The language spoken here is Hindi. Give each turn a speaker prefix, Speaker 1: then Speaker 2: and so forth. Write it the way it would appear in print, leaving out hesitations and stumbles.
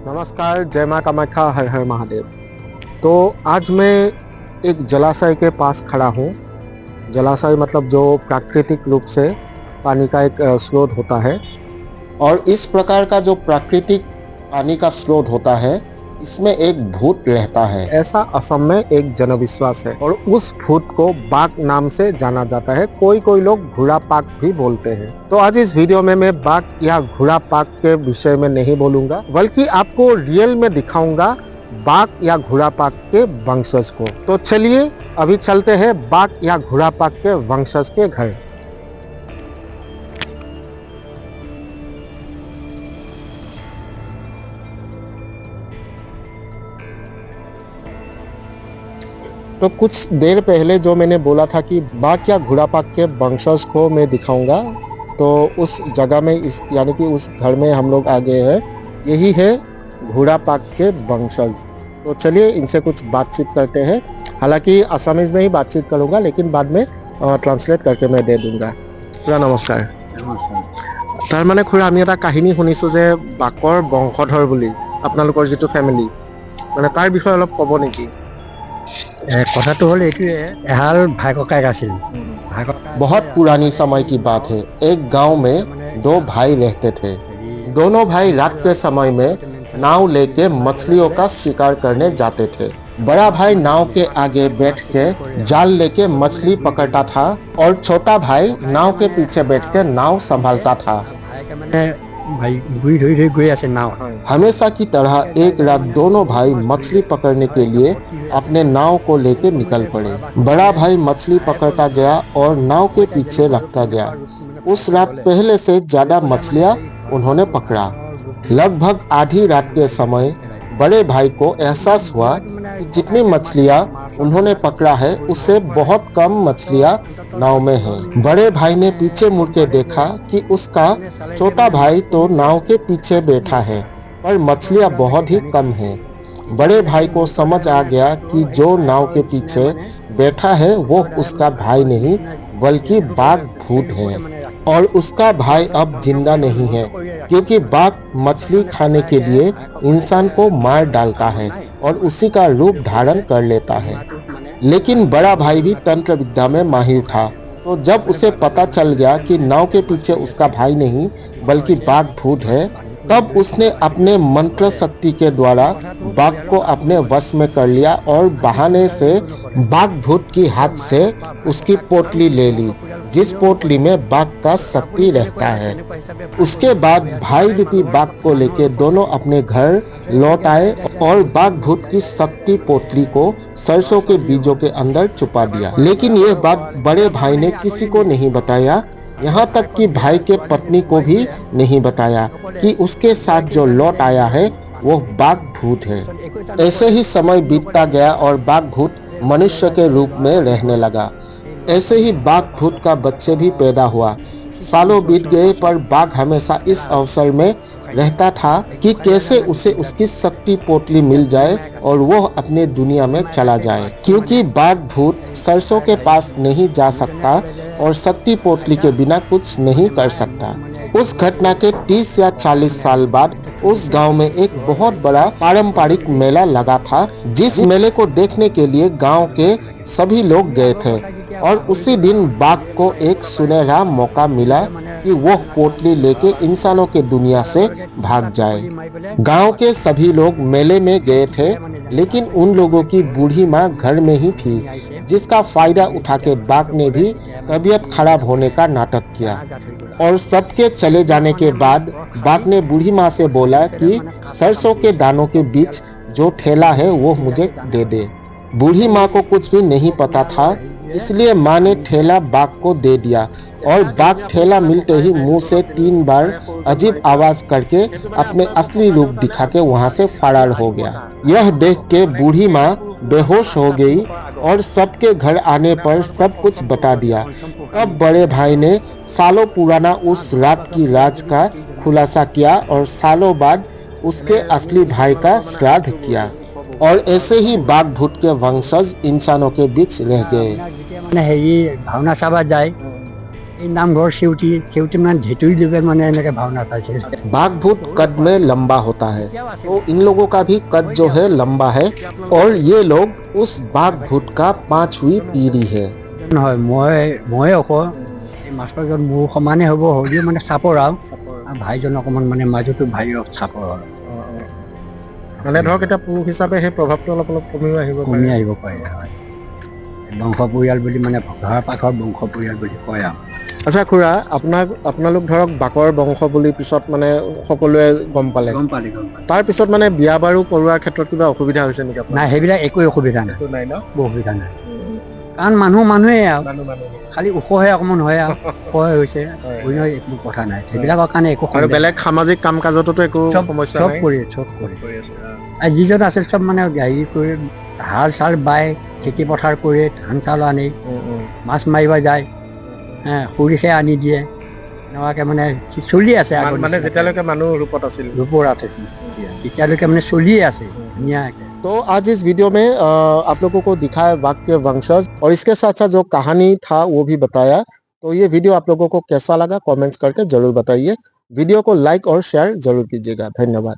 Speaker 1: नमस्कार, जय माँ कामाख्या, हर हर महादेव। तो आज मैं एक जलाशय के पास खड़ा हूँ। जलाशय मतलब जो प्राकृतिक रूप से पानी का एक स्रोत होता है, और इस प्रकार का जो प्राकृतिक पानी का स्रोत होता है, इसमें एक भूत रहता है, ऐसा असम में एक जनविश्वास है। और उस भूत को बाघ नाम से जाना जाता है। कोई कोई लोग घोड़ा पाक भी बोलते हैं। तो आज इस वीडियो में मैं बाघ या घोड़ा पाक के विषय में नहीं बोलूंगा, बल्कि आपको रियल में दिखाऊंगा बाघ या घोड़ा पाक के वंशज को। तो चलिए अभी चलते हैं बाघ या घोड़ा पाक के वंशज के घर। तो कुछ देर पहले जो मैंने बोला था कि बाघ या घोड़ा पाक के वंशज को मैं दिखाऊंगा, तो उस जगह में यानी कि उस घर में हम लोग आ गए हैं। यही है घोड़ा पाक के वंशज। तो चलिए इनसे कुछ बातचीत करते हैं। हालांकि असमीज में ही बातचीत करूंगा, लेकिन बाद में ट्रांसलेट करके मैं दे दूंगा। पूरा नमस्कार। তাৰ মানে খুৰা আমি এটা কাহিনী শুনিছোঁ যে বাকৰ বংশধৰ বুলি আপোনালোকৰ যিটো ফেমিলি, মানে তাৰ বিষয়ে অলপ ক'ব নেকি?
Speaker 2: কথাটো হ'ল এইটোৱে, এহাল ভাই ককাইক আছিল।
Speaker 1: बहुत पुरानी समय की बात है। एक गांव में दो भाई रहते थे। दोनों भाई रात के समय में नाव लेके मछलियों का शिकार करने जाते थे। बड़ा भाई नाव के आगे बैठ के जाल लेके मछली पकड़ता था, और छोटा भाई नाव के पीछे बैठ के नाव संभालता था। हमेशा की तरह एक रात दोनों भाई मछली पकड़ने के लिए अपने नाव को लेके निकल पड़े। बड़ा भाई मछली पकड़ता गया और नाव के पीछे रखता गया। उस रात पहले से ज्यादा मछलियां उन्होंने पकड़ा। लगभग आधी रात के समय बड़े भाई को एहसास हुआ कि जितनी मछलियां उन्होंने पकड़ा है, उससे बहुत कम मछलियां नाव में हैं। बड़े भाई ने पीछे मुड़ के देखा कि उसका छोटा भाई तो नाव के पीछे बैठा है, पर मछलियां बहुत ही कम हैं। बड़े भाई को समझ आ गया कि जो नाव के पीछे बैठा है वो उसका भाई नहीं, बल्कि बाघ भूत है, और उसका भाई अब जिंदा नहीं है, क्योंकि बाघ मछली खाने के लिए इंसान को मार डालता है और उसी का रूप धारण कर लेता है। लेकिन बड़ा भाई भी तंत्र विद्या में माहिर था, तो जब उसे पता चल गया कि नाव के पीछे उसका भाई नहीं बल्कि बाघ भूत है, तब उसने अपने मंत्र शक्ति के द्वारा बाघ को अपने वश में कर लिया और बहाने से बाघ भूत की हाथ से उसकी पोटली ले ली, जिस पोटली में बाघ का शक्ति रहता है। उसके बाद भाई रूपी बाघ को लेकर दोनों अपने घर लौट आए और बाघ भूत की शक्ति पोटली को सरसों के बीजों के अंदर छुपा दिया। लेकिन यह बात बड़े भाई ने किसी को नहीं बताया, यहाँ तक कि भाई के पत्नी को भी नहीं बताया कि उसके साथ जो लौट आया है वो बाघ भूत है। ऐसे ही समय बीतता गया और बाघ भूत मनुष्य के रूप में रहने लगा। ऐसे ही बाघ भूत का बच्चे भी पैदा हुआ। सालों बीत गए, पर बाघ हमेशा इस अवसर में रहता था कि कैसे उसे उसकी शक्ति पोटली मिल जाए और वो अपने दुनिया में चला जाए, क्योंकि बाघ भूत सरसों के पास नहीं जा सकता और शक्ति पोटली के बिना कुछ नहीं कर सकता। उस घटना के 30 या 40 साल बाद उस गांव में एक बहुत बड़ा पारंपरिक मेला लगा था, जिस मेले को देखने के लिए गांव के सभी लोग गए थे। और उसी दिन बाघ को एक सुनहरा मौका मिला कि वह पोटली लेके इंसानों के दुनिया से भाग जाए। गांव के सभी लोग मेले में गए थे, लेकिन उन लोगों की बूढ़ी माँ घर में ही थी, जिसका फायदा उठा के बाघ ने भी तबीयत खराब होने का नाटक किया। और सबके चले जाने के बाद बाघ ने बूढ़ी माँ से बोला कि सरसों के दानों के बीच जो ठेला है वो मुझे दे दे। बूढ़ी माँ को कुछ भी नहीं पता था, इसलिए माँ ने ठेला बाघ को दे दिया, और बाघ ठेला मिलते ही मुंह से 3 बार अजीब आवाज करके अपने असली रूप दिखा के वहाँ से फरार हो गया। यह देख के बूढ़ी माँ बेहोश हो गई और सबके घर आने पर सब कुछ बता दिया। तब बड़े भाई ने सालों पुराना उस रात की राज का खुलासा किया और सालों बाद उसके असली भाई का श्राद्ध किया, और ऐसे ही बाघ भूत के वंशज इंसानों के बीच रह गए।
Speaker 2: हेৰি ভাওনা চাব যায়, এই নামঘৰ চেউটি মানে ঢেঁতুৰি লৈ মানে এনেকে ভাওনা চাইছিল।
Speaker 1: बाघ भूत कद में लंबा होता है, तो इन लोगों का भी कद जो है लंबा है और ये लोग उस बाघ भूत का 5वीं पीढ़ी है।
Speaker 2: নহয় মই আকৌ এই মাষ্টৰজন মোৰ সমানে হ'ব, হ'লেও মানে চাপৰ আৰু ভাইজন অকণমান মানে মাজতো ভাই চাপৰ আৰু
Speaker 1: মানে ধৰক এতিয়া পুৰুষ হিচাপে সেই প্ৰভাৱটো অলপ অলপ কমিও আহিব
Speaker 2: কমি আহিব পাৰে। হয়, বংশ পৰিয়াল বুলি মানে ধৰা পাখৰ বংশ পৰিয়াল বুলি কয় আৰু।
Speaker 1: আচ্ছা খুৰা, আপোনালোক ধৰক বাকৰ বংশ বুলি পিছত মানে সকলোৱে গম পালে,
Speaker 2: গম পালে।
Speaker 1: তাৰ পিছত মানে বিয়া বাৰু কৰোৱাৰ ক্ষেত্ৰত কিবা অসুবিধা হৈছে নেকি আপোনাৰ?
Speaker 2: নাই, সেইবিলাক একো অসুবিধা নাই,
Speaker 1: একো নাই ন?
Speaker 2: একো অসুবিধা নাই। কাৰণ মানুহেই আৰু খালি ওখহে অকণমান হয় আৰু ওখ হৈছে, অন্য একো কথা নাই, সেইবিলাকৰ কাৰণে একো
Speaker 1: আৰু বেলেগ সামাজিক কাম কাজতো একো সমস্যা
Speaker 2: চব
Speaker 1: নাই?
Speaker 2: কৰি আৰু যিজন আছিল চব মানে হেৰি কৰি হাল চাল বাই খেতি পথাৰ কৰি ধান চাউল আনি মাছ মাৰিব যায়, সৰিষে আনি দিয়ে, এনেকুৱাকে মানে চলি আছে
Speaker 1: মানে যেতিয়ালৈকে মানুহ ৰূপত আছিল,
Speaker 2: ৰূপৰ আছে তেতিয়ালৈকে মানে চলিয়ে আছে ধুনীয়াকে।
Speaker 1: तो आज इस वीडियो में आप लोगों को दिखाया बाघ के वंशज और इसके साथ साथ जो कहानी था वो भी बताया। तो ये वीडियो आप लोगों को कैसा लगा कमेंट्स करके जरूर बताइए। वीडियो को लाइक और शेयर जरूर कीजिएगा। धन्यवाद।